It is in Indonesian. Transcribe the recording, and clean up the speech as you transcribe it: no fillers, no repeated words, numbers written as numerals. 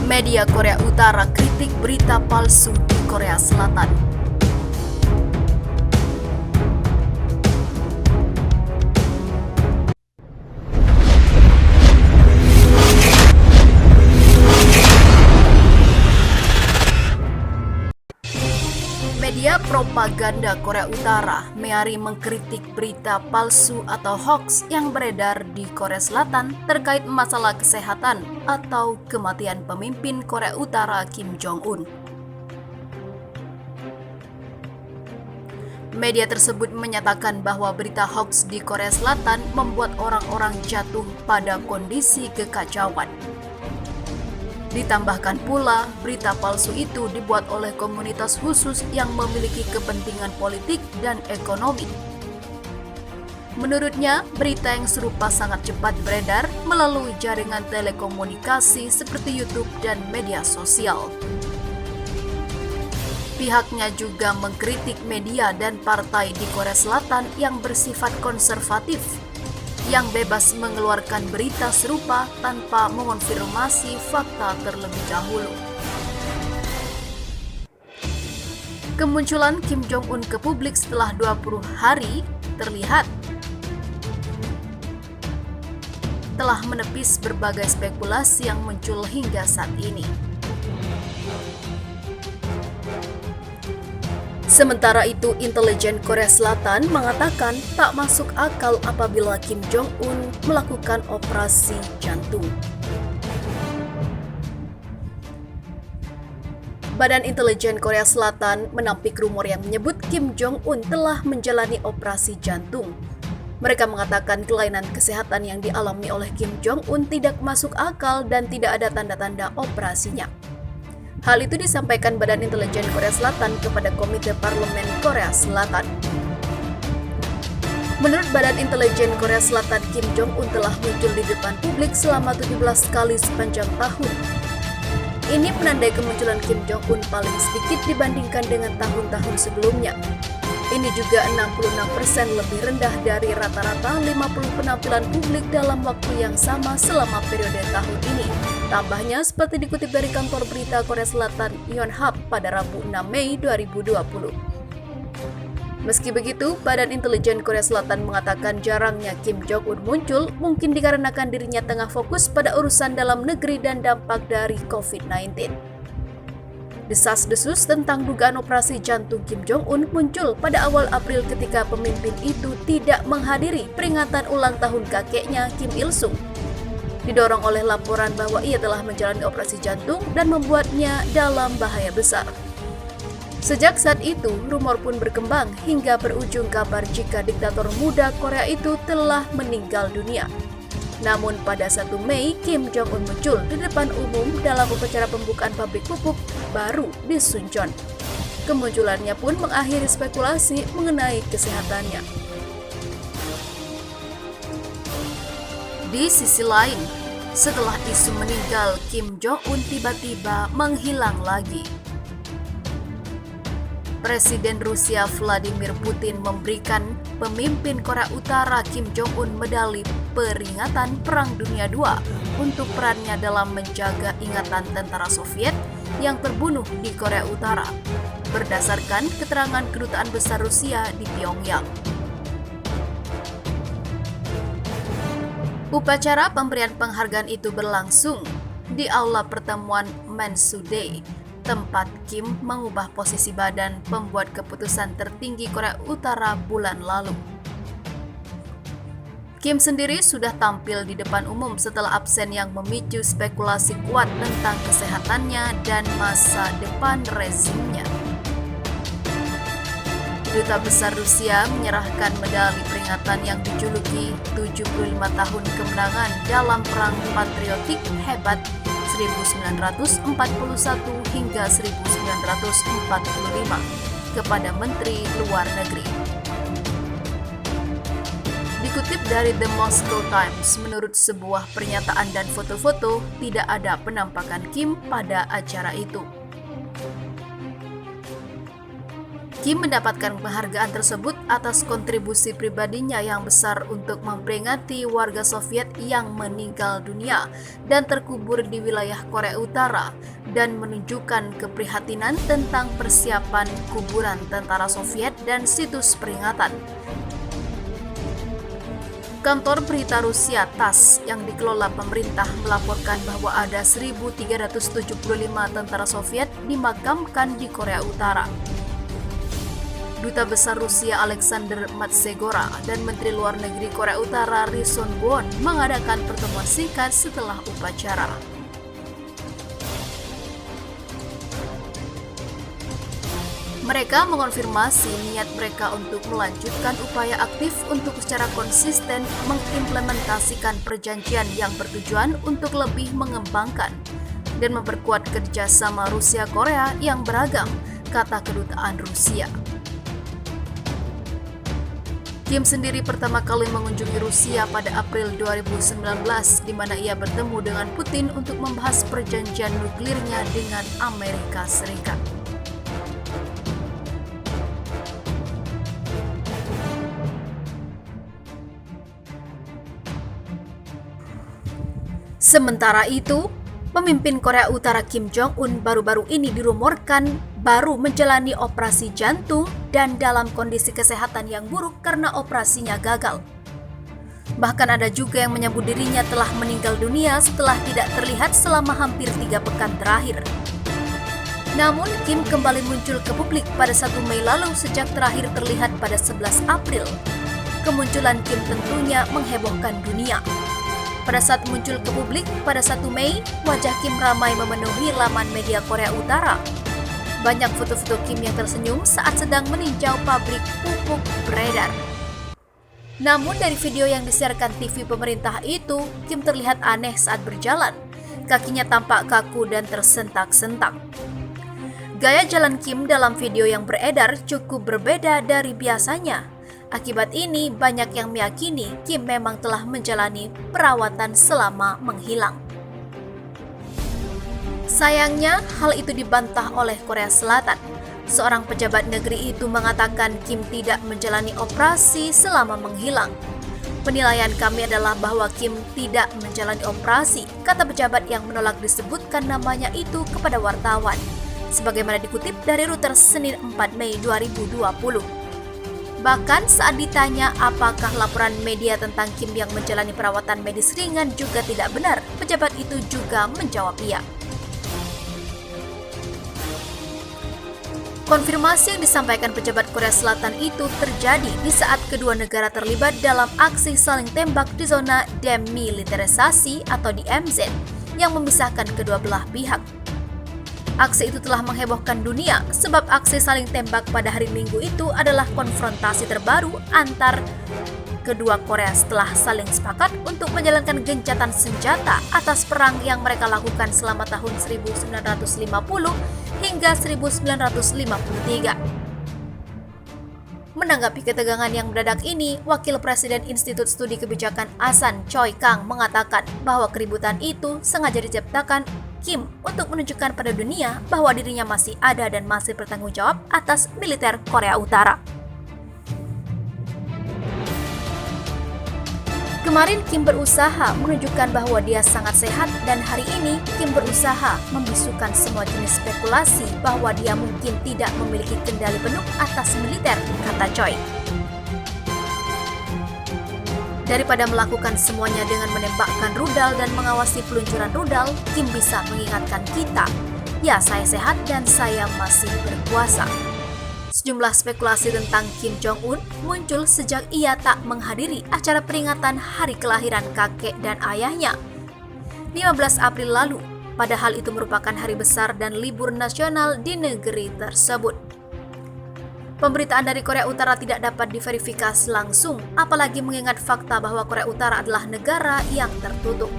Media Korea Utara kritik berita palsu di Korea Selatan. Media propaganda Korea Utara, Meari mengkritik berita palsu atau hoax yang beredar di Korea Selatan terkait masalah kesehatan atau kematian pemimpin Korea Utara Kim Jong-un. Media tersebut menyatakan bahwa berita hoax di Korea Selatan membuat orang-orang jatuh pada kondisi kekacauan. Ditambahkan pula, berita palsu itu dibuat oleh komunitas khusus yang memiliki kepentingan politik dan ekonomi. Menurutnya, berita yang serupa sangat cepat beredar melalui jaringan telekomunikasi seperti YouTube dan media sosial. Pihaknya juga mengkritik media dan partai di Korea Selatan yang bersifat konservatif, yang bebas mengeluarkan berita serupa tanpa mengonfirmasi fakta terlebih dahulu. Kemunculan Kim Jong-un ke publik setelah 20 hari terlihat telah menepis berbagai spekulasi yang muncul hingga saat ini. Sementara itu, intelijen Korea Selatan mengatakan tak masuk akal apabila Kim Jong-un melakukan operasi jantung. Badan Intelijen Korea Selatan menampik rumor yang menyebut Kim Jong-un telah menjalani operasi jantung. Mereka mengatakan kelainan kesehatan yang dialami oleh Kim Jong-un tidak masuk akal dan tidak ada tanda-tanda operasinya. Hal itu disampaikan Badan Intelijen Korea Selatan kepada Komite Parlemen Korea Selatan. Menurut Badan Intelijen Korea Selatan, Kim Jong-un telah muncul di depan publik selama 17 kali sepanjang tahun. Ini menandai kemunculan Kim Jong-un paling sedikit dibandingkan dengan tahun-tahun sebelumnya. Ini juga 66% lebih rendah dari rata-rata 50 penampilan publik dalam waktu yang sama selama periode tahun ini. Tambahnya, seperti dikutip dari kantor berita Korea Selatan Yonhap pada Rabu 6 Mei 2020. Meski begitu, Badan Intelijen Korea Selatan mengatakan jarangnya Kim Jong-un muncul mungkin dikarenakan dirinya tengah fokus pada urusan dalam negeri dan dampak dari COVID-19. Desas-desus tentang dugaan operasi jantung Kim Jong-un muncul pada awal April ketika pemimpin itu tidak menghadiri peringatan ulang tahun kakeknya Kim Il-sung. Didorong oleh laporan bahwa ia telah menjalani operasi jantung dan membuatnya dalam bahaya besar. Sejak saat itu, rumor pun berkembang hingga berujung kabar jika diktator muda Korea itu telah meninggal dunia. Namun pada 1 Mei, Kim Jong-un muncul di depan umum dalam upacara pembukaan pabrik pupuk baru di Suncheon. Kemunculannya pun mengakhiri spekulasi mengenai kesehatannya. Di sisi lain, setelah isu meninggal, Kim Jong-un tiba-tiba menghilang lagi. Presiden Rusia Vladimir Putin memberikan pemimpin Korea Utara Kim Jong-un medali peringatan Perang Dunia II untuk perannya dalam menjaga ingatan tentara Soviet yang terbunuh di Korea Utara, berdasarkan keterangan Kedutaan Besar Rusia di Pyongyang. Upacara pemberian penghargaan itu berlangsung di aula pertemuan Mansudae, tempat Kim mengubah posisi badan pembuat keputusan tertinggi Korea Utara bulan lalu. Kim sendiri sudah tampil di depan umum setelah absen yang memicu spekulasi kuat tentang kesehatannya dan masa depan rezimnya. Duta Besar Rusia menyerahkan medali peringatan yang dijuluki 75 tahun kemenangan dalam Perang Patriotik Hebat 1941 hingga 1945 kepada Menteri Luar Negeri. Dikutip dari The Moscow Times, menurut sebuah pernyataan dan foto-foto, tidak ada penampakan Kim pada acara itu. Kim mendapatkan penghargaan tersebut atas kontribusi pribadinya yang besar untuk memperingati warga Soviet yang meninggal dunia dan terkubur di wilayah Korea Utara dan menunjukkan keprihatinan tentang persiapan kuburan tentara Soviet dan situs peringatan. Kantor berita Rusia TASS yang dikelola pemerintah melaporkan bahwa ada 1.375 tentara Soviet dimakamkan di Korea Utara. Duta Besar Rusia Alexander Matsegora dan Menteri Luar Negeri Korea Utara Ri Son Gwon mengadakan pertemuan singkat setelah upacara. Mereka mengonfirmasi niat mereka untuk melanjutkan upaya aktif untuk secara konsisten mengimplementasikan perjanjian yang bertujuan untuk lebih mengembangkan dan memperkuat kerjasama Rusia-Korea yang beragam, kata kedutaan Rusia. Kim sendiri pertama kali mengunjungi Rusia pada April 2019, di mana ia bertemu dengan Putin untuk membahas perjanjian nuklirnya dengan Amerika Serikat. Sementara itu, pemimpin Korea Utara Kim Jong-un baru-baru ini dirumorkan baru menjalani operasi jantung dan dalam kondisi kesehatan yang buruk karena operasinya gagal. Bahkan ada juga yang menyebut dirinya telah meninggal dunia setelah tidak terlihat selama hampir 3 pekan terakhir. Namun, Kim kembali muncul ke publik pada 1 Mei lalu sejak terakhir terlihat pada 11 April. Kemunculan Kim tentunya menghebohkan dunia. Pada saat muncul ke publik pada 1 Mei, wajah Kim ramai memenuhi laman media Korea Utara. Banyak foto-foto Kim yang tersenyum saat sedang meninjau pabrik pupuk beredar. Namun dari video yang disiarkan TV pemerintah itu, Kim terlihat aneh saat berjalan. Kakinya tampak kaku dan tersentak-sentak. Gaya jalan Kim dalam video yang beredar cukup berbeda dari biasanya. Akibat ini, banyak yang meyakini Kim memang telah menjalani perawatan selama menghilang. Sayangnya, hal itu dibantah oleh Korea Selatan. Seorang pejabat negeri itu mengatakan Kim tidak menjalani operasi selama menghilang. Penilaian kami adalah bahwa Kim tidak menjalani operasi, kata pejabat yang menolak disebutkan namanya itu kepada wartawan. Sebagaimana dikutip dari Reuters Senin 4 Mei 2020. Bahkan saat ditanya apakah laporan media tentang Kim yang menjalani perawatan medis ringan juga tidak benar, pejabat itu juga menjawab iya. Konfirmasi yang disampaikan pejabat Korea Selatan itu terjadi di saat kedua negara terlibat dalam aksi saling tembak di zona demilitarisasi atau DMZ yang memisahkan kedua belah pihak. Aksi itu telah menghebohkan dunia sebab aksi saling tembak pada hari Minggu itu adalah konfrontasi terbaru antar kedua Korea setelah saling sepakat untuk menjalankan gencatan senjata atas perang yang mereka lakukan selama tahun 1950 hingga 1953. Menanggapi ketegangan yang mendadak ini, Wakil Presiden Institut Studi Kebijakan Asan Choi Kang mengatakan bahwa keributan itu sengaja diciptakan Kim untuk menunjukkan pada dunia bahwa dirinya masih ada dan masih bertanggung jawab atas militer Korea Utara. Kemarin Kim berusaha menunjukkan bahwa dia sangat sehat dan hari ini Kim berusaha membisukan semua jenis spekulasi bahwa dia mungkin tidak memiliki kendali penuh atas militer, kata Choi. Daripada melakukan semuanya dengan menembakkan rudal dan mengawasi peluncuran rudal, Kim bisa mengingatkan kita, ya saya sehat dan saya masih berkuasa. Sejumlah spekulasi tentang Kim Jong-un muncul sejak ia tak menghadiri acara peringatan hari kelahiran kakek dan ayahnya 15 April lalu, padahal itu merupakan hari besar dan libur nasional di negeri tersebut. Pemberitaan dari Korea Utara tidak dapat diverifikasi langsung, apalagi mengingat fakta bahwa Korea Utara adalah negara yang tertutup.